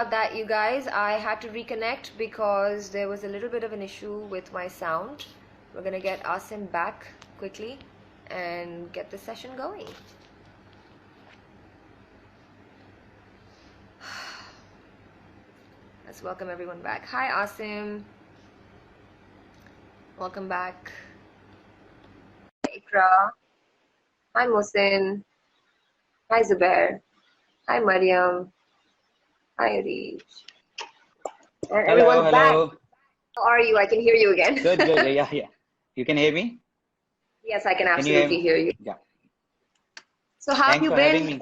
about that, you guys. I had to reconnect because there was a little bit of an issue with my sound. We're gonna get Asim back quickly and get the session going. Let's welcome everyone back. Hi, Asim. Welcome back. Hi, Ikra. Hi, Mohsin. Hi, Zubair. Hi, Mariam. Hi, Arish. And everyone's back. How are you? I can hear you again. Good. Yeah. You can hear me? Yes, I can absolutely hear you. Yeah. So how have you been? Me.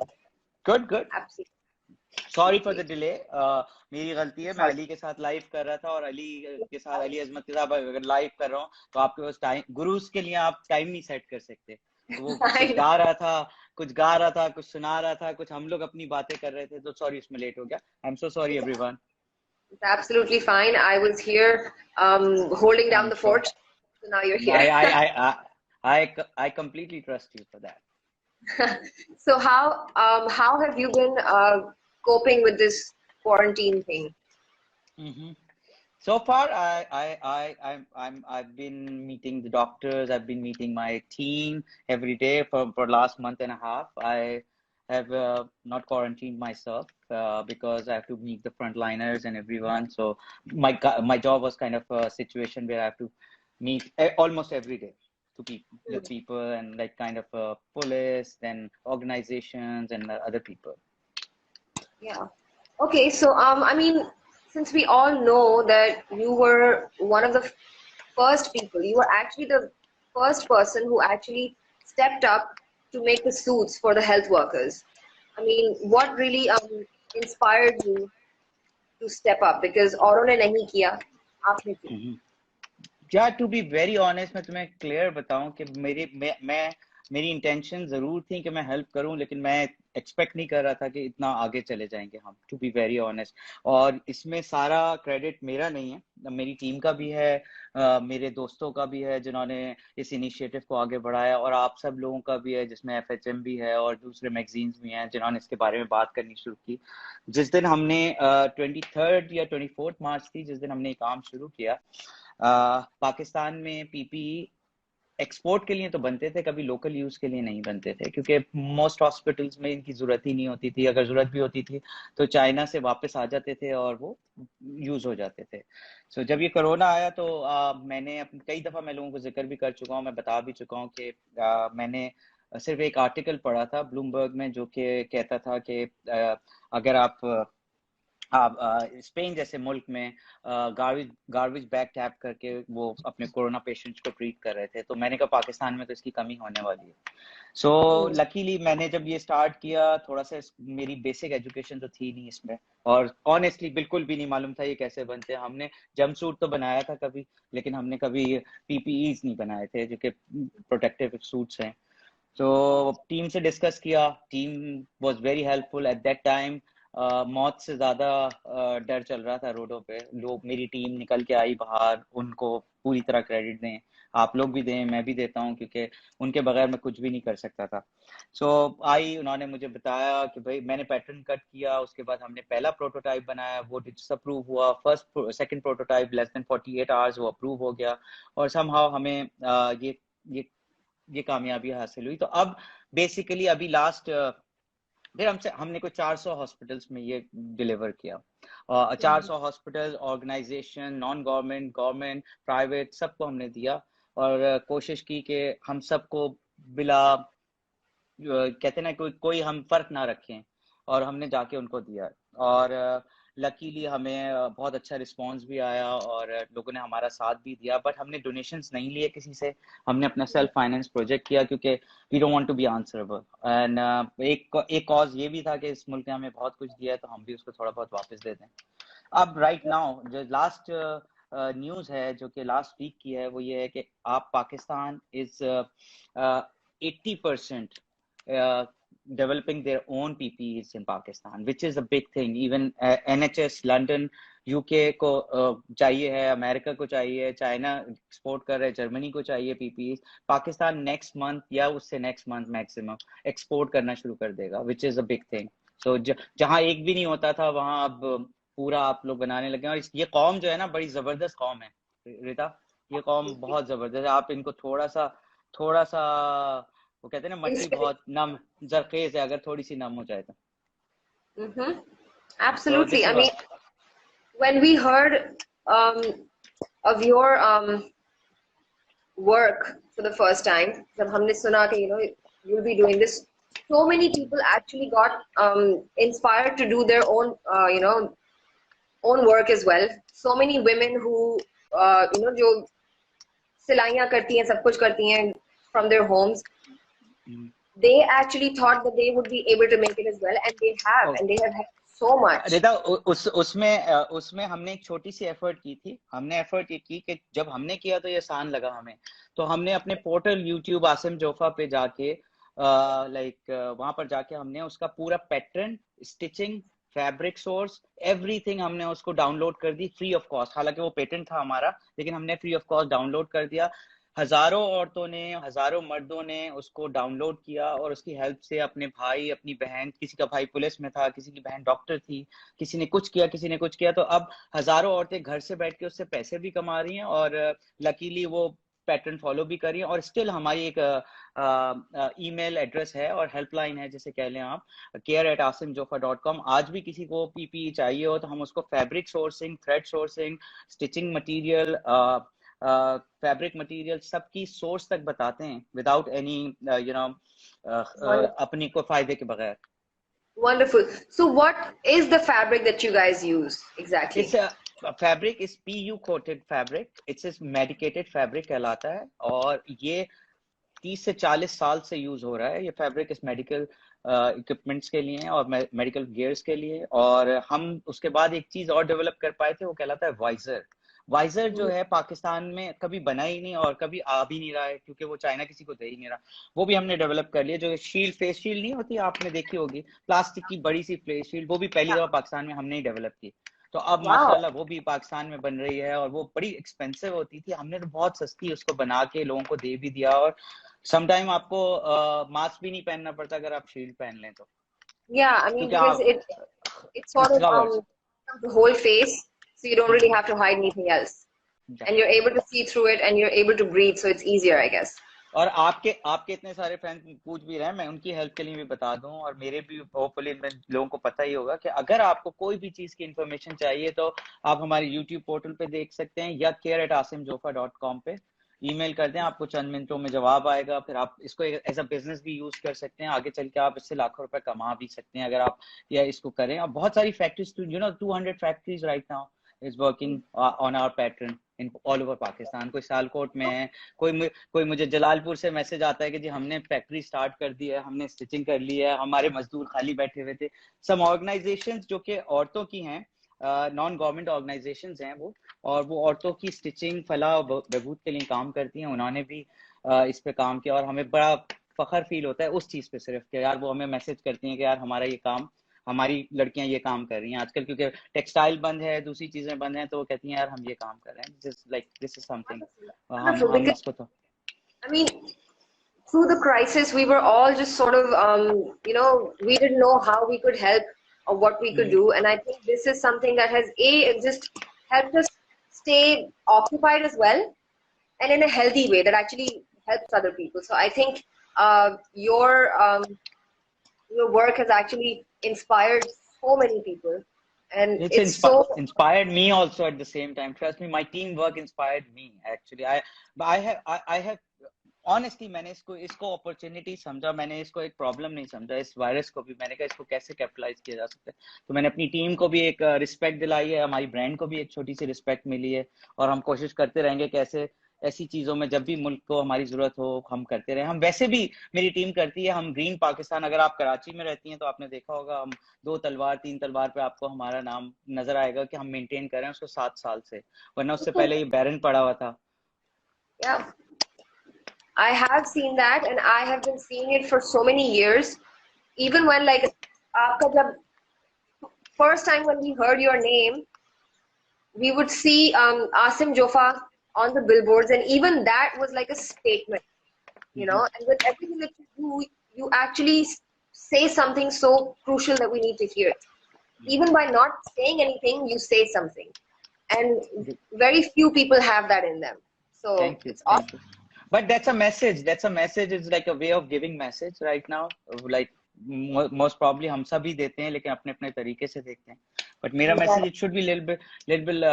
Good. Absolutely. Sorry for the delay. मेरी गलती है, मैं अली के साथ live कर रहा था और अली के साथ अली अजमत के साथ अगर लाइव कर रहा हूँ तो आपके पास टाइम, गुरुज के लिए आप टाइम नहीं सेट कर सकते। तो वो कुछ गा रहा था, कुछ सुना रहा था, कुछ हम लोग अपनी बातें कर रहे थे, तो सॉरी उसमें लेट हो गया। आई am so sorry everyone. It's absolutely fine. I was here holding down the fort. So now you're here. I completely trust you for that. So how have you been coping with this quarantine thing? So far, I've been meeting the doctors. I've been meeting my team every day for last month and a half. I have not quarantined myself because I have to meet the frontliners and everyone. So my job was kind of a situation where I have to meet almost every day to people and like kind of police, then organizations and other people. Yeah. Okay. So I mean, since we all know that you were one of the first people, you were actually the first person who actually stepped up to make the suits for the health workers. I mean, what really inspired you to step up? Because औरों ने नहीं किया, आपने किया. Yeah, to be very honest, मैं तुम्हें clear बताऊं कि मेरी इंटेंशन जरूर थी कि मैं हेल्प करूं, लेकिन मैं एक्सपेक्ट नहीं कर रहा था कि इतना आगे चले जाएंगे हम, टू बी वेरी ऑनेस्ट। और इसमें सारा क्रेडिट मेरा नहीं है, मेरी टीम का भी है, मेरे दोस्तों का भी है जिन्होंने इस इनिशिएटिव को आगे बढ़ाया, और आप सब लोगों का भी है जिसमें FHM भी है और दूसरे मैगजीन्स भी हैं जिन्होंने इसके बारे में बात करनी शुरू की। जिस दिन हमने 23 या 24 मार्च थी जिस दिन हमने काम शुरू किया, पाकिस्तान में PPE एक्सपोर्ट के लिए तो बनते थे, कभी लोकल यूज के लिए नहीं बनते थे, क्योंकि मोस्ट हॉस्पिटल्स में इनकी जरूरत ही नहीं होती थी। अगर जरूरत भी होती थी तो चाइना से वापस आ जाते थे और वो यूज हो जाते थे। सो जब ये कोरोना आया तो मैंने कई दफा मैं लोगों को जिक्र भी कर चुका हूँ, मैं बता भी चुका हूँ कि मैंने सिर्फ एक आर्टिकल पढ़ा था ब्लूमबर्ग में जो कि कहता था कि अगर आप स्पेन जैसे मुल्क में गार्बेज बैग टैप करके वो अपने कोरोना पेशेंट्स को ट्रीट कर रहे थे, तो मैंने कहा पाकिस्तान में तो इसकी कमी होने वाली है। सो लकीली मैंने जब ये स्टार्ट किया, थोड़ा सा मेरी बेसिक एजुकेशन तो थी नहीं इसमें, और ऑनेस्टली बिल्कुल भी नहीं मालूम था ये कैसे बनते हैं। हमने जंप सूट तो बनाया था कभी, लेकिन हमने कभी PPEs नहीं बनाए थे जो कि प्रोटेक्टिव सूट्स हैं। तो टीम से डिस्कस किया, team was very helpful at that time. मौत से ज्यादा डर चल रहा था रोडों पे, लोग, मेरी टीम निकल के आई बाहर, उनको पूरी तरह क्रेडिट दें, आप लोग भी दें, मैं भी देता हूं, क्योंकि उनके बगैर मैं कुछ भी नहीं कर सकता था। सो आई, उन्होंने मुझे बताया कि भाई मैंने पैटर्न कट किया, उसके बाद हमने पहला प्रोटोटाइप बनाया, वो डिसअप्रूव हुआ। Second prototype less than 48 hours वो अप्रूव हो गया, और समहाउ हमें ये कामयाबी हासिल हुई। तो अब बेसिकली अभी लास्ट फिर हमने कोई 400 हॉस्पिटल्स में ये डिलीवर किया, 400 hospital, organisation, non government, government, private, सबको हमने दिया, और कोशिश की कि हम सबको बिला कहते ना कोई हम फर्क ना रखें, और हमने जाके उनको दिया। और लकीली हमें बहुत अच्छा रिस्पांस भी आया और लोगों ने हमारा साथ भी दिया, बट हमने डोनेशंस नहीं लिए किसी से, हमने अपना सेल्फ फाइनेंस प्रोजेक्ट किया, क्योंकि we don't want to be answerable. And एक कॉज ये भी था कि इस मुल्क ने हमें बहुत कुछ दिया है, तो हम भी उसको थोड़ा बहुत वापस दे दें। अब राइट नाउ जो लास्ट न्यूज है, जो कि लास्ट वीक की है, वो ये है कि आप Pakistan is 80% developing their own PPEs in Pakistan, which is a big thing. Even NHS London, UK को चाहिए है, अमेरिका को चाहिए है, चाइना एक्सपोर्ट कर रहा है, जर्मनी को चाहिए PPEs। पाकिस्तान नेक्स्ट मंथ या उससे नेक्स्ट मंथ मैक्सिमम एक्सपोर्ट करना शुरू कर देगा, which is a big thing. So जहाँ एक भी नहीं होता था, वहाँ अब पूरा आप लोग बनाने लगे हैं। और ये कौम जो है ना बड़ी जबरदस्त कौम है रिता, ये कौम बहुत जबरदस्त है। आप इनको थोड़ा सा वो कहते हैं ना मट्टी Inspiration. बहुत नम जरखेज है, अगर थोड़ी सी नम हो जाए तो। So Absolutely. this I is mean, what when we heard um, of your work for the first time, जब हमने सुना कि you'll be doing this, so many people actually got inspired to do their own own work as well. So many women who जो सिलाइयाँ करती हैं, सब कुछ करती हैं from their homes, they actually thought that they would be able to make it as well, and they have helped so much. Rita उसमें हमने एक छोटी सी एफर्ट की थी। हमने एफर्ट ये की कि जब हमने किया तो ये आसान लगा हमें, तो हमने अपने पोर्टल यूट्यूब आसिम जोफा पे जाके वहां पर जाके हमने उसका पूरा pattern, stitching, fabric source, everything हमने उसको डाउनलोड कर दी फ्री ऑफ कॉस्ट। हालांकि वो पेटेंट था हमारा, लेकिन हमने फ्री ऑफ कॉस्ट डाउनलोड कर दिया। हजारों औरतों ने, हजारों मर्दों ने उसको डाउनलोड किया और उसकी हेल्प से अपने भाई, अपनी बहन, किसी का भाई पुलिस में था, किसी की बहन डॉक्टर थी, किसी ने कुछ किया, किसी ने कुछ किया, तो अब हजारों औरतें घर से बैठ के उससे पैसे भी कमा रही हैं और लकीली वो पैटर्न फॉलो भी कर रही हैं। और स्टिल हमारी एक ईमेल एड्रेस है और हेल्पलाइन है, जिसे कह लें आप care@asimjofa.com। आज भी किसी को पीपीई चाहिए हो तो हम उसको fabric sourcing, thread sourcing, stitching material, fabric material सबकी सोर्स तक बताते हैं विदाउट एनी अपने को फायदे के बगैर। Wonderful. So what is the fabric that you guys use exactly? It's a fabric is PU coated fabric. It's a medicated fabric कहलाता है और ये 30 से 40 साल से यूज हो रहा है। ये फैब्रिक इस मेडिकल इक्विपमेंट्स के लिए और मेडिकल गियर्स के लिए। और हम उसके बाद एक चीज और डेवलप कर पाए थे, वो कहलाता है वाइजर। वाइजर जो है पाकिस्तान में कभी बना ही नहीं और कभी आ भी नहीं रहा है, क्योंकि वो चाइना किसी को दे ही नहीं रहा। वो भी हमने डेवलप कर लिया। जो शील्ड, फेस शील्ड नहीं होती, आपने देखी होगी, प्लास्टिक की बड़ी सी फेस शील्ड, वो भी पहली दफा पाकिस्तान में हमने ही डेवलप की। तो अब Wow. माशाल्लाह वो भी पाकिस्तान में बन रही है और वो बड़ी एक्सपेंसिव होती थी। हमने तो बहुत सस्ती उसको बना के लोगों को दे भी दिया। और समटाइम आपको मास्क भी नहीं पहनना पड़ता अगर आप शील्ड पहन लें तो, Yeah, I mean क्योंकि because आप it sort of covers the whole face, so you don't really have to hide anything else, and you're able to see through it, and you're able to breathe, so it's easier, I guess. और आपके इतने सारे friends पूछ भी रहे हैं, मैं उनकी हेल्प के लिए भी बता दूं, और मेरे भी होपफुली लोगों को पता ही होगा कि अगर आपको कोई भी चीज की इंफॉर्मेशन चाहिए तो आप हमारे यूट्यूब पोर्टल पे देख सकते हैं या care@asimjofa.com पे ईमेल कर दें, आपको चंद मिनटों में जवाब आएगा। फिर आप इसको एज अ बिजनेस भी यूज कर सकते हैं, आगे चल के आप इससे लाखों रुपए कमा भी सकते हैं अगर आप या इसको करें। और बहुत सारी factories, 200 factories right now is working on our pattern in all over Pakistan। कोई सियालकोट में है, कोई मुझे जलालपुर से मैसेज आता है कि जी हमने फैक्ट्री स्टार्ट कर दी है, हमने स्टिचिंग कर ली है, हमारे मजदूर खाली बैठे हुए थे। सम ऑर्गेनाइजेशंस जो कि औरतों की हैं, नॉन गवर्नमेंट ऑर्गेनाइजेशंस हैं वो, और वो औरतों की स्टिचिंग, फलाह और बहबूद के लिए काम करती हैं। उन्होंने भी इस पे काम किया और हमें बड़ा फख्र फील होता है उस चीज पे सिर्फ कि यार वो हमें मैसेज करती हैं कि यार हमारा ये काम, हमारी लड़कियां ये काम कर रही हैं आजकल, क्योंकि टेक्सटाइल बंद है, दूसरी चीजें बंद हैं, तो वो कहती हैं यार हम ये काम कर रहे हैं। दिस इज समथिंग Wonderful, हम because इसको तो I mean, through the crisis, we were all just sort of, we didn't know how we could help or what we could do, and I think this is something that has just helped us stay occupied as well, and in a healthy way that actually helps other people. So I think your work has actually inspired so many people, and it's so. inspired me also at the same time. Trust me, my teamwork inspired me actually. I have honestly मैंने इसको opportunity समझा, मैंने इसको एक problem नहीं समझा। इस virus को भी मैंने कहा इसको कैसे कैपिटलाइज किया जा सकता है, तो मैंने अपनी टीम को भी एक रिस्पेक्ट दिलाई है, हमारी ब्रांड को भी एक छोटी सी रिस्पेक्ट मिली है, और हम कोशिश करते रहेंगे कैसे ऐसी चीजों में जब भी मुल्क को हमारी जरूरत हो हम करते रहे। हम वैसे भी, मेरी टीम करती है, हम ग्रीन पाकिस्तान, अगर आप कराची में रहती हैं तो आपने देखा होगा हम 2 तलवार 3 तलवार पे आपको हमारा नाम नजर आएगा कि हम मेंटेन कर रहे हैं उसको 7 साल से, वरना उससे पहले ये बैरन पड़ा हुआ था। Yeah, I have seen that, and I have been seeing it for so many years. Even when, like, aapka jab first time when we heard your name, we would see Asim Jofa on the billboards, and even that was like a statement, And with everything that you do, you actually say something so crucial that we need to hear. even by not saying anything, you say something, and very few people have that in them. So Thank you, it's thank awesome. you. But that's a message. That's a message. It's like a way of giving message right now. Like most probably हम सभी देते हैं, लेकिन अपने अपने तरीके से देखते हैं. But मेरा message it should be little bit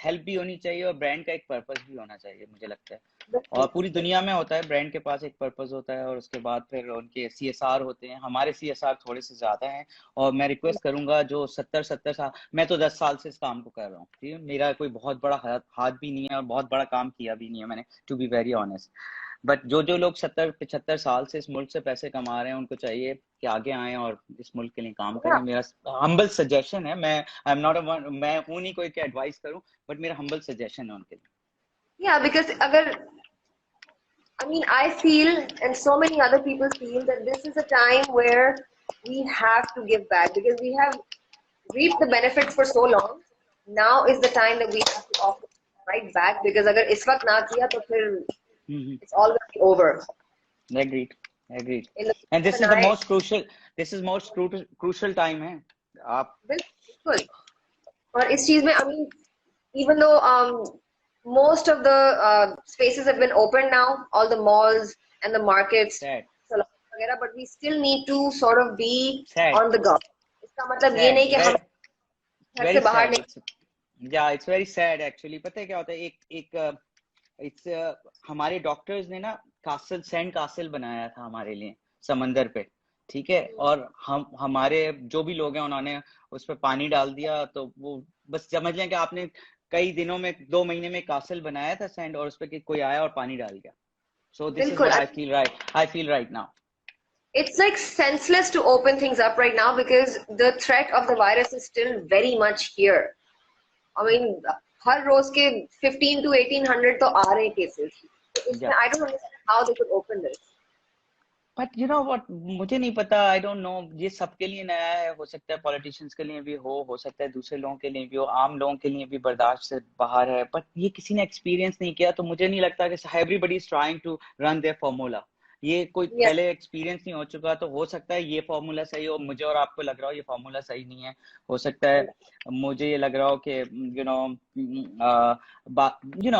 help भी होनी चाहिए और ब्रांड का एक पर्पस भी होना चाहिए, मुझे लगता है. और पूरी दुनिया में होता है, ब्रांड के पास एक पर्पस होता है और उसके बाद फिर उनके CSR होते हैं. हमारे CSR थोड़े से ज्यादा हैं. और मैं रिक्वेस्ट करूंगा जो 70 साल, मैं तो 10 साल से इस काम को कर रहा हूँ, ठीक है. मेरा कोई बहुत बड़ा हाथ भी नहीं है और बहुत बड़ा काम किया भी नहीं है मैंने, to be very honest. But जो लोग 70-75 साल से इस मुल्क से पैसे कमा रहे हैं, उनको चाहिए कि आगे आए और इस मुल्क के लिए काम करें. Yeah. मेरा हम्बल सजेशन है. मैं आई एम नॉट मैं हूं नहीं कोई कि एडवाइस करूं, बट मेरा हम्बल सजेशन है उनके लिए. Yeah, because I mean, I feel, and so many other people feel, that this is a time where we have to give back because we have reaped the benefits for so long. Now is the time that we have to offer right back, because अगर इस वक्त ना किया तो फिर it's all going to be over. Agreed. In the And this is the most crucial. This is most crucial time है. आप बिल्कुल. और इस चीज में, I mean, even though most of the spaces have been opened now, all the malls and the markets, salons, but we still need to sort of be on the go. इसका मतलब ये नहीं कि हम घर से बाहर नहीं. Yeah, it's very sad actually. पता है क्या होता है, एक हमारे डॉक्टर्स ने ना सैंड कासल बनाया था हमारे लिए समंदर पे, ठीक है. और हमारे जो भी लोग हैं उन्होंने उस पर पानी डाल दिया, तो वो बस समझ लें कि आपने कई दिनों में 2 महीने में कासल बनाया था सैंड, और उस पर कोई आया और पानी डाल गया. So this is what I feel right now. It's like senseless to open things up right now because the threat of the virus is still very much here. I mean, हर रोज के 15 to 1800 तो आ रहे cases. I don't understand how they could open this. But you know what, मुझे नहीं पता, I don't know. ये सबके लिए नया है. हो सकता है पॉलिटिशियंस के लिए भी हो सकता है दूसरे लोगों के लिए भी हो, आम लोगों के लिए भी बर्दाश्त से बाहर है. बट ये किसी ने एक्सपीरियंस नहीं किया, तो मुझे नहीं लगता कि everybody is trying to run their formula. ये कोई पहले एक्सपीरियंस नहीं हो चुका, तो हो सकता है ये फॉर्मूला सही हो, मुझे और आपको लग रहा हो ये फॉर्मूला सही नहीं है. हो सकता है मुझे ये लग रहा हो कि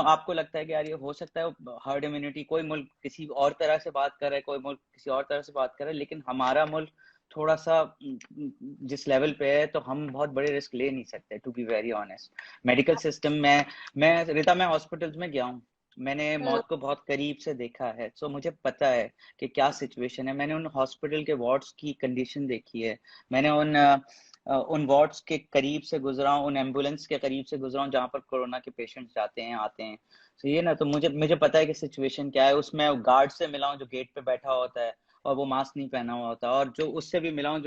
आपको लगता है कि यार ये हो सकता है हर्ड इम्यूनिटी, कोई मुल्क किसी और तरह से बात कर रहा है, कोई मुल्क किसी और तरह से बात कर रहा है, लेकिन हमारा मुल्क थोड़ा सा जिस लेवल पे है, तो हम बहुत बड़े रिस्क ले नहीं सकते, to be very honest. Medical system में मैं हॉस्पिटल्स में गया हूँ, मैंने मौत को बहुत करीब से देखा है. सो मुझे पता है कि क्या सिचुएशन है. मैंने उन हॉस्पिटल के वार्ड्स की कंडीशन देखी है. मैंने उन वार्ड्स के करीब से गुजरा हूँ, उन एम्बुलेंस के करीब से गुजरा हूँ जहाँ पर कोरोना के पेशेंट्स जाते हैं आते हैं. तो ये ना, तो मुझे पता है कि सिचुएशन क्या है. उसमें गार्ड से मिला हूँ जो गेट पे बैठा होता है और वो मास्क नहीं पहना हुआ होता, और जो उससे भी मिला हूँ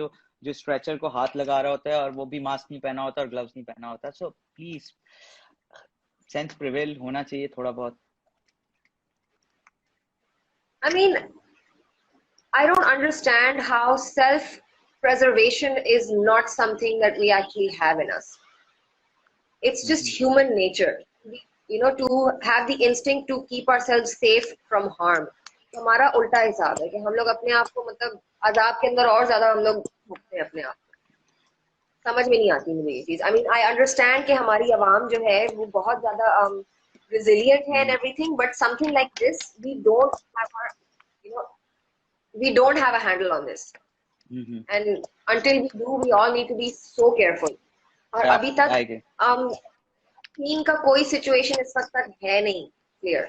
जो स्ट्रेचर को हाथ लगा रहा होता है और वो भी मास्क नहीं पहना होता और ग्लव्स नहीं पहना होता. सो प्लीज सेंस प्रिवेल होना चाहिए थोड़ा बहुत. I mean, I don't understand how self-preservation is not something that we actually have in us. It's just human nature, to have the instinct to keep ourselves safe from harm. तो हमारा उल्टा हिसाब है कि हम लोग अपने आप को मतलब अजाब के अंदर और ज्यादा हम लोग भुगतते हैं अपने आप को. समझ में नहीं आती मुझे ये चीज. I mean, I understand कि हमारी आवाम जो है वो बहुत ज्यादा resilient है and everything, but something like this, we don't have a handle on this. And until we do, we all need to be so careful. और अभी तक चीन का कोई सिचुएशन इस वक्त तक है नहीं clear.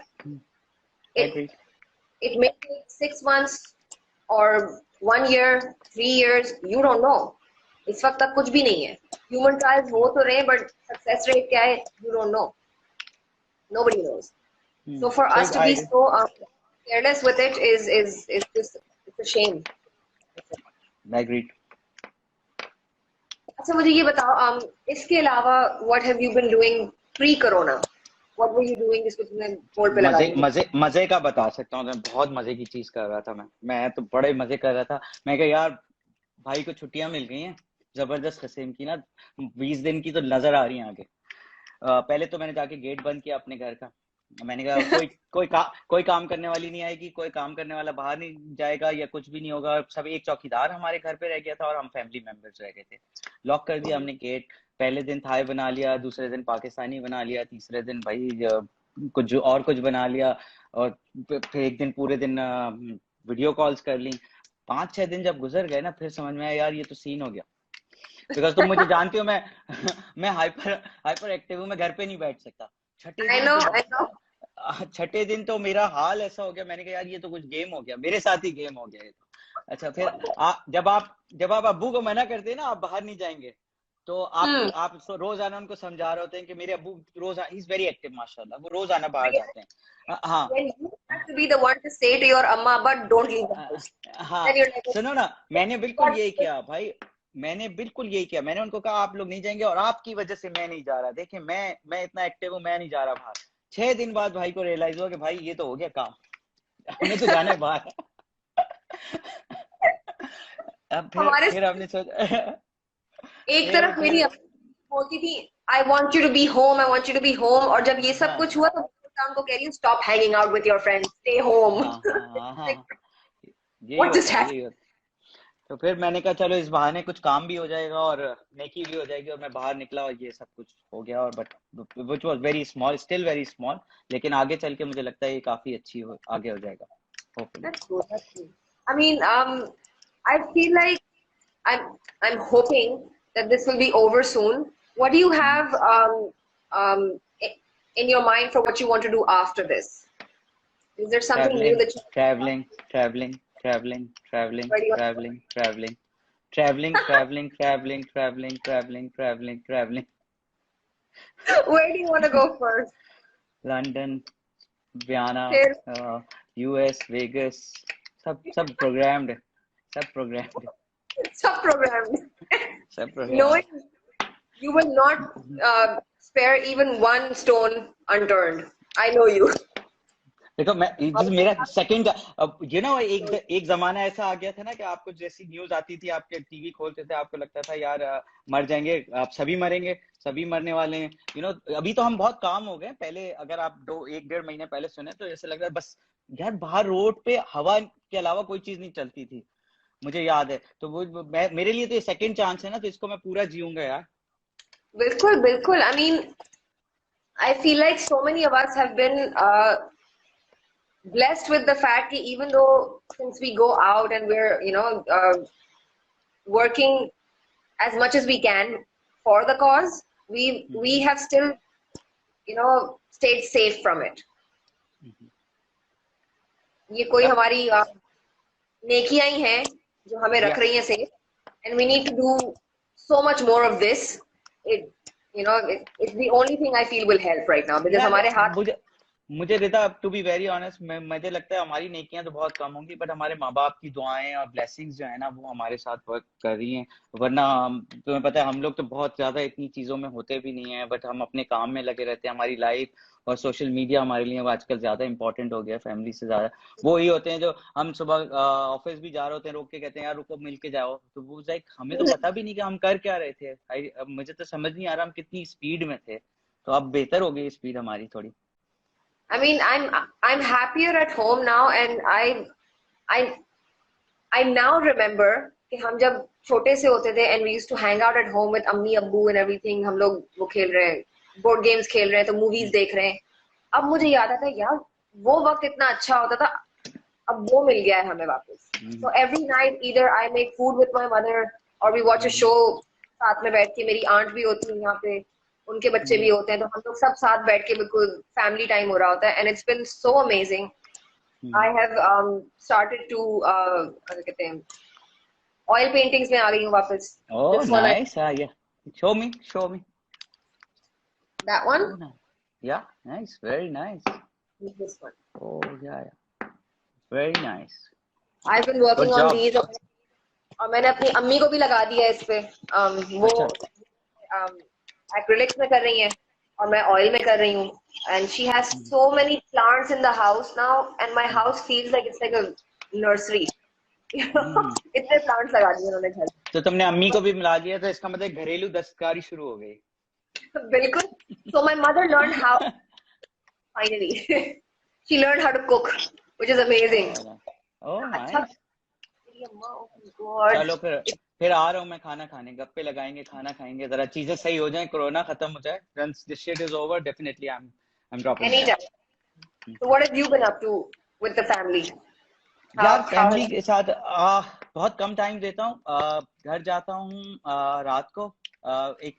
It may take 6 months or 1 year, 3 years, you don't know. इस वक्त तक कुछ भी नहीं है. Human trials हो तो रहे, but success rate क्या है, you don't know. Nobody knows. So for us to be so careless with it is just, it's a shame. Agreed. अच्छा, मुझे ये बताओ, इसके अलावा what have you been doing pre-corona? What were you doing जिसको तुमने बोर्ड पे लगा? मजे का बता सकता हूँ. मैं बहुत मजे की चीज कर रहा था. मैं तो बड़े मजे कर रहा था. मैं कहा यार भाई को छुट्टियां मिल गई हैं जबरदस्त किस्म की ना, 20 दिन की तो नजर आ रही है आगे. पहले तो मैंने जाके गेट बंद किया अपने घर का, मैंने कहा कोई काम करने वाली नहीं आएगी, कोई काम करने वाला बाहर नहीं जाएगा या कुछ भी नहीं होगा, सब एक चौकीदार हमारे घर पे रह गया था और हम फैमिली मेंबर्स रह गए थे। लॉक कर दिया हमने गेट। पहले दिन थाई बना लिया, दूसरे दिन पाकिस्तानी बना लिया, तीसरे दिन भाई कुछ बना लिया, और फिर एक दिन पूरे दिन वीडियो कॉल्स कर ली। 5-6 दिन जब गुजर गए ना, फिर समझ में आया यार ये तो सीन हो गया। बिकॉज तुम मुझे जानती हो, मैं मैं हाइपर एक्टिव हूँ, मैं घर पे नहीं बैठ सकता। छठे आई दिन नो, तो आई नो। छठे दिन तो मेरा हाल ऐसा हो गया, मैंने कहा यार ये तो कुछ गेम हो गया, मेरे साथ ही गेम हो गया ये तो। अच्छा, फिर जब आप अब्बू को मना करते हैं ना आप बाहर नहीं जाएंगे, तो आप रोज आना उनको समझा रहे होते हैं कि मेरे अब्बू रोज, ही इज वेरी एक्टिव माशाल्लाह, वो रोज आना बाहर जाते हैं। हाँ When you have to be the one to say to your amma, but don't leave the house. हाँ, Then you're like, सुनो ना, मैंने बिल्कुल God, यही किया भाई, मैंने बिल्कुल यही किया। मैंने उनको कहा आप लोग नहीं जाएंगे, और आपकी वजह से मैं नहीं जा रहा। देखिए मैं इतना एक्टिव हूँ, मैं नहीं जा रहा बाहर। 6 दिन बाद भाई को रियलाइज हुआ कि भाई ये तो हो गया काम, हमें तो जाना है बाहर। अब हमारे फिर हमने सोचा एक फिर तरफ मेरी फिर अम्मी बोलती थी, I want you to be home, I want you to be home, और जब ये सब हाँ कुछ हुआ तो मैं उनको कह रही हूँ, stop hanging out with your friends, stay home. हाँ हाँ हाँ, यही व्हाट जस्ट होता है, यही होता है। तो फिर मैंने कहा चलो इस बहाने कुछ काम भी हो जाएगा और नेकी भी हो जाएगी, और मैं बाहर निकला और ये सब कुछ हो गया। और but which was very small, still very small, लेकिन आगे चल के मुझे लगता है ये काफी आगे हो जाएगा hopefully. That's good. That's good. I mean, I feel like I'm hoping that this will be over soon. What do you have in your mind for what you want to do after this? Is there something new Traveling, that you traveling, traveling, traveling, traveling, where do you traveling, traveling, traveling, traveling, traveling, traveling, traveling, traveling, traveling. where do you want to go first? London, Vienna, Share US, Vegas, सब programmed है, सब programmed है, some programs. सब programmed Knowing है। you will not spare even one stone unturned. I know you. देखो मैं this is मेरा second, अब यू नो एक जमाना ऐसा आ गया था ना कि आपको जैसी न्यूज आती थी, आपके टीवी खोलते थे, आपको लगता था यार मर जाएंगे, आप सभी मरेंगे, सभी मरने वाले हैं, यू नो। अभी तो हम बहुत काम हो गए। पहले अगर आप 1-1.5 महीने पहले सुने तो ऐसे लग रहा है बस यार बाहर रोड पे हवा के अलावा कोई चीज नहीं चलती थी, मुझे याद है। तो वो मेरे लिए तो ये सेकंड चांस है ना, तो इसको मैं पूरा जीऊंगा यार। बिल्कुल बिल्कुल. I mean, I feel like so many of us have been blessed with the fact that even though since we go out and we're working as much as we can for the cause, we have still stayed safe from it. ये कोई Yep. हमारी नेकियां ही हैं जो हमें रख Yeah. रही हैं safe, and we need to do so much more of this. It's the only thing I feel will help right now, because यार हमारे हाथ मुझे रिता, टू बी वेरी ऑनेस्ट, मुझे लगता है हमारी नेकियां तो बहुत कम होंगी, बट हमारे माँ बाप की दुआएं और ब्लेसिंग्स जो है ना वो हमारे साथ वर्क कर रही हैं। वरना तुम्हें पता है हम लोग तो बहुत ज्यादा इतनी चीजों में होते भी नहीं है, बट हम अपने काम में लगे रहते हैं। हमारी लाइफ और सोशल मीडिया हमारे लिए आजकल ज्यादा इंपॉर्टेंट हो गया, फैमिली से ज्यादा। वो ही होते हैं जो हम सुबह ऑफिस भी जा रहे होते हैं, रोक के कहते हैं यार रुको मिल के जाओ, तो वो लाइक हमें तो पता भी नहीं कि हम कर क्या रहे थे। अब मुझे तो समझ नहीं आ रहा हम कितनी स्पीड में थे, तो अब बेहतर हो गई स्पीड हमारी थोड़ी। I mean, I'm happier at home now, and I now remember कि हम जब छोटे से होते थे and we used to hang out at home with अम्मी अब्बू and everything, हम लोग वो खेल रहे हैं, बोर्ड गेम्स खेल रहे हैं, तो मूवीज देख रहे हैं। अब मुझे याद आता है यार वो वक्त इतना अच्छा होता था, अब वो मिल गया है हमें वापस। So every night either I make food with my mother or we watch a show साथ में बैठ के। मेरी आंट भी होती है यहाँ पे, उनके बच्चे भी होते हैं, तो हम लोग सब साथ बैठ के बिल्कुल फैमिली टाइम हो रहा होता है, and it's been so amazing. I have started to कहते हैं ऑयल पेंटिंग्स में आ गई हूँ वापस. Oh, nice. Yeah. Show me. That one? Oh, nice. Yeah, nice. Very nice. This one. Oh, yeah. Very nice. I've been working Good on job. these. और मैंने अपनी अम्मी को भी लगा दिया है इस पे. वो एक्रिलिक्स में कर रही हैं और मैं ऑयल में कर रही हूँ. And she has so many plants in the house now, and my house feels like it's like a nursery. इतने प्लांट्स लगा दिए उन्होंने घर. तो तुमने अम्मी को भी मिला दिया, तो इसका मतलब घरेलू दस्तकारी शुरू हो गई. बिल्कुल. So my mother learned finally. She learned how to cook, which is amazing. Oh, अच्छा, nice. मेरी अम्मा, oh my चलो God. फिर आ रहा हूँ मैं खाना खाने, गप्पे लगाएंगे, खाना खाएंगे, जरा चीजें सही हो जाएं, कोरोना खत्म हो जाए, once this shit is over, definitely I'm dropping by. Anytime. So what have you been up to with the family? यार How फैमिली के साथ बहुत कम टाइम देता हूँ, घर जाता हूँ रात को।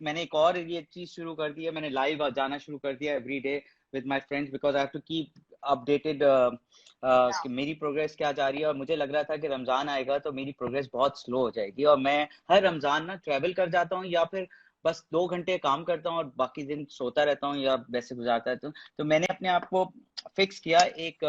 मैंने एक और ये चीज शुरू कर दी है, मैंने लाइव जाना शुरू कर दिया every day with my friends, because I have to keep updated कि मेरी प्रोग्रेस क्या जा रही है। और मुझे लग रहा था कि रमजान आएगा तो मेरी प्रोग्रेस बहुत स्लो हो जाएगी, और मैं हर रमजान ना ट्रैवल कर जाता हूँ या फिर बस 2 घंटे काम करता हूँ और बाकी दिन सोता रहता हूँ या वैसे गुजारता रहता हूँ। तो मैंने अपने आप को फिक्स किया एक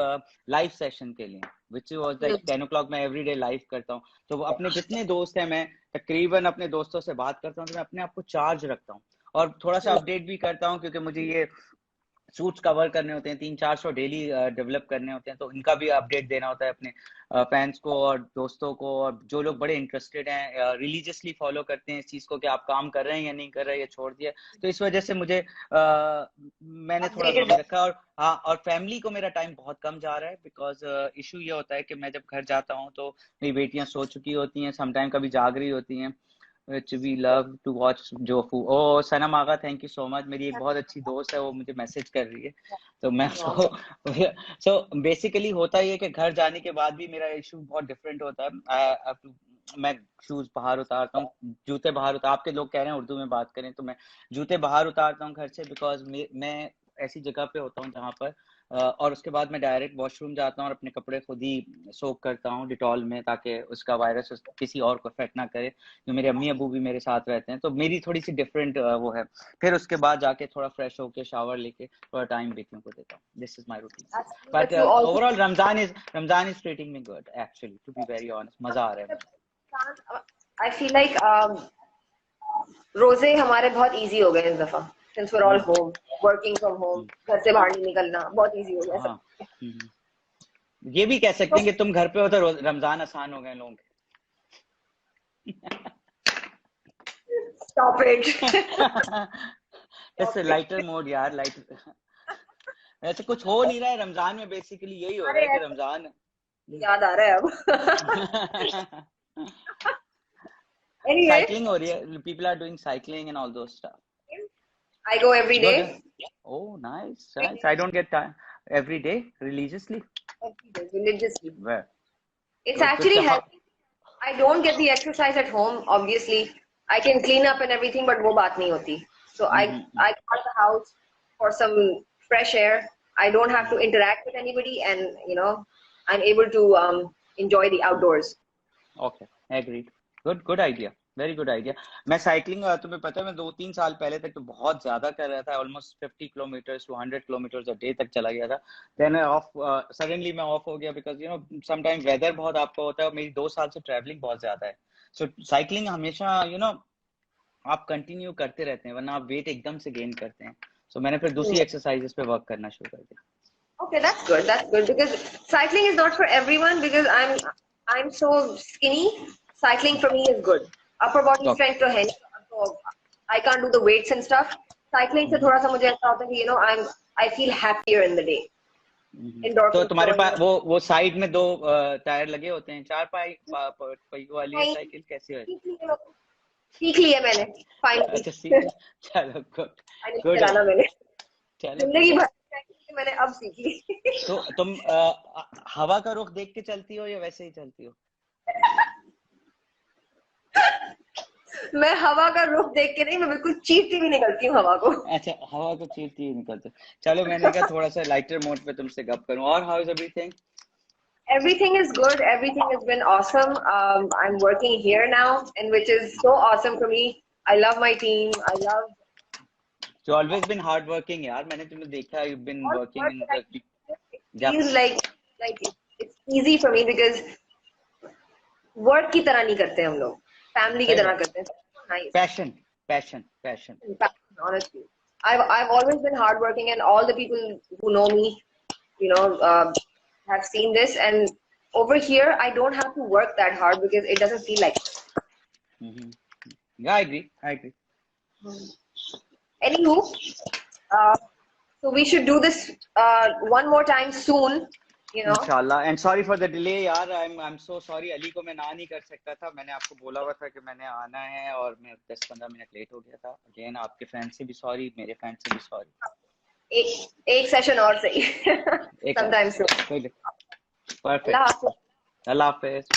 लाइव सेशन के लिए, विच वॉज लाइक 10 o'clock। मैं एवरी डे लाइव करता हूँ, तो अपने जितने दोस्त हैं, मैं तकरीबन अपने दोस्तों से बात करता हूँ, तो मैं अपने आप को चार्ज रखता हूँ और थोड़ा सा अपडेट भी करता हूँ, क्योंकि मुझे ये सूट्स कवर करने होते हैं, 300-400 डेली डेवलप करने होते हैं, तो इनका भी अपडेट देना होता है अपने फैंस को और दोस्तों को, और जो लोग बड़े इंटरेस्टेड हैं, रिलीजियसली फॉलो करते हैं इस चीज को कि आप काम कर रहे हैं या नहीं कर रहे हैं, या छोड़ दिया। तो इस वजह से मुझे मैंने थोड़ा बिजी updated? रखा। और हाँ, और फैमिली को मेरा टाइम बहुत कम जा रहा है, बिकॉज इशू ये होता है कि मैं जब घर जाता हूँ तो मेरी बेटियां सो चुकी होती हैं, समटाइम कभी जाग रही होती हैं, which we love to watch जोफू। ओ सनम आगा, थैंक यू सो मच। मेरी एक बहुत अच्छी दोस्त है, वो मुझे मैसेज कर रही है, तो मैं उसको सो बेसिकली होता ही है कि घर जाने के बाद भी मेरा इशू बहुत डिफरेंट होता है। मैं शूज बाहर उतारता हूँ, जूते बाहर उतार, आपके लोग कह रहे हैं उर्दू में बात करें, तो मैं जूते बाहर उतारता हूँ घर से, बिकॉज मैं ऐसी जगह पे होता हूँ जहाँ पर और उसके बाद मैं डायरेक्ट वॉशरूम जाता हूँ और अपने कपड़े खुद ही सोक करता हूँ डिटॉल में, ताकि उसका वायरस किसी और को इफेक्ट ना करे। जो मेरे अम्मी अबू भी मेरे साथ रहते हैं, तो मेरी थोड़ी सी डिफरेंट वो है। फिर उसके बाद जाके थोड़ा फ्रेश होके शावर लेके थोड़ा टाइम बेटियों को देता हूँ। This is my routine. That's true, but but you also overall Ramzan is treating me good actually, to be very honest, मजा आ रहा है मुझे। I feel like रोजे हमारे बहुत इजी हो गए इस दफा, since we're all hmm, home, working from home, घर से बाहर नहीं निकलना, बहुत इजी हो गया हाँ, सब। ये भी कह सकते तो हैं कि तुम घर पे हो तो रमजान आसान हो गए लोगों के। stop it. जैसे Stop it. लाइटर मोड यार, लाइटर। वैसे कुछ हो नहीं रहा है रमजान में, बेसिकली यही हो रहा अरे है कि ऐसे रमजान याद आ रहा है अब। Anyway, साइकिलिंग हो रही है, people are doing cycling and all those stuff. I go every good. day. Oh, nice, nice. I don't get time every day religiously. Every day, religiously. Well, It's good, good. actually helping. I don't get the exercise at home, obviously. I can clean up and everything, but वो बात नहीं होती. So Mm-hmm. I go out the house for some fresh air. I don't have to interact with anybody, and I'm able to enjoy the outdoors. Okay, agreed. Good, good idea. Very good idea. मैं cycling, तुम्हें पता है, मैं 2-3 साल पहले तक तो बहुत ज्यादा कर रहा था, almost 50 kilometre to 100 kilometre a day तक चला गया था। देन ऑफ सडनली मैं ऑफ हो गया, बिकॉज समटाइम वेदर बहुत आपका होता है, और मेरी 2 साल से ट्रैवलिंग बहुत ज्यादा है। सो साइकिलिंग हमेशा आप कंटिन्यू करते रहते हैं, वरना आप वेट एकदम से गेन करते हैं। सो मैंने फिर Hmm. दूसरी एक्सरसाइजेस पे वर्क करना शुरू कर दिया। Okay, that's good. That's good because cycling is not for everyone because I'm so skinny. Cycling for me is good. Upper body Okay. strength तो है नहीं, so I can't do the weights and stuff. Cycling से थोड़ा सा मुझे ऐसा होता है कि I feel happier in the day. तो Endorphins तुम्हारे flowing पास in. वो साइड में 2 टायर लगे होते हैं, 4 पहियों वाली है नहीं, साइकिल, कैसी है? सीख लिया मैंने फाइनली। अच्छा, सीख ली। चलो, गुड, फाइनली गुड है। चलाना मैंने चलो, गुड जिंदगी है। भर की मैंने अब सीख ली। तो तुम हवा का रुख देख के चलती हो या वैसे ही चलती हो? मैं हवा का रुख देख के नहीं, मैं बिल्कुल चीरती भी निकलती हूँ हवा को। अच्छा, हवा को चीरती ही निकलते। चलो, मैंने कहा थोड़ा सा लाइटर मोड पे तुमसे गप करूं। और how is everything? Everything is good. Everything has been awesome. I'm working here now, and which is so awesome for me. I love my team. I love You always been hard working यार, मैंने तुम्हें देखा, you've been all the working work in that I the do. It yeah, feels like it's easy for me because work की तरह नहीं करते हम लोग, family की सही तरह बात। करते हैं. Nice. Passion, passion, passion. In fact, honestly, I've always been hardworking, and all the people who know me, you know, have seen this. And over here, I don't have to work that hard because it doesn't feel like it. Yeah, I agree, I agree. Anywho, uh, So we should do this one more time soon, you know. इंशाल्लाह। And sorry for the delay यार, I am so sorry. Ali को मैं ना नहीं कर सकता था, मैंने आपको बोला हुआ था कि मैंने आना है और मैं 10-15 मिनट लेट हो गया था। अगेन आपके फैन से भी सॉरी, मेरे फैन से भी सॉरी। एक सेशन और सही। एक Sometimes so. परफेक्ट। अल्लाह हाफिज।